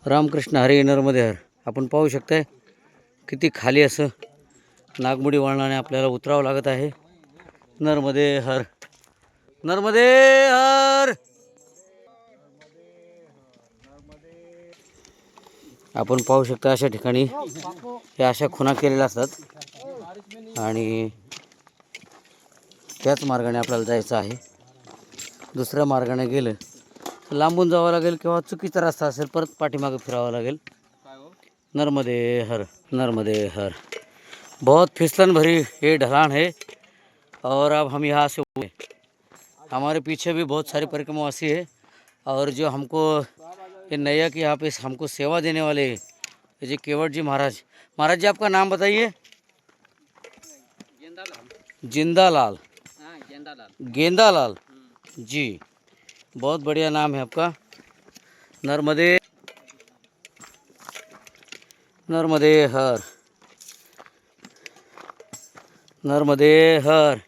रामकृष्ण हरी नर्मदे हर. आपण पाहू शकताय किती खाली असं नागमोडी वळणाने आपल्याला उतरावं लागत आहे. नर्मदे हर, नर्मदे हर. आपण पाहू शकता अशा ठिकाणी हे अशा खुणा केलेल्या असतात आणि त्याच मार्गाने आपल्याला जायचं आहे. दुसऱ्या मार्गाने गेलं तर लांबून जावं लागेल किंवा चुकीचा रस्ता असेल, परत पाठीमागे फिरावं लागेल. नर्मदे हर, नर्मदे हर. बहुत फिसलन भरी ये ढलान है और अब हम यहाँ से हुए. हमारे पीछे भी बहुत सारे परिक्रमावासी है और जो हमको ये नैया की यहाँ पे हमको सेवा देने वाले ये जी केवट जी महाराज. महाराज जी आपका नाम बताइए. जिंदालाल. गेंदालाल जी, बहुत बढ़िया नाम है आपका. नर्मदे, नर्मदे हर, नर्मदे हर.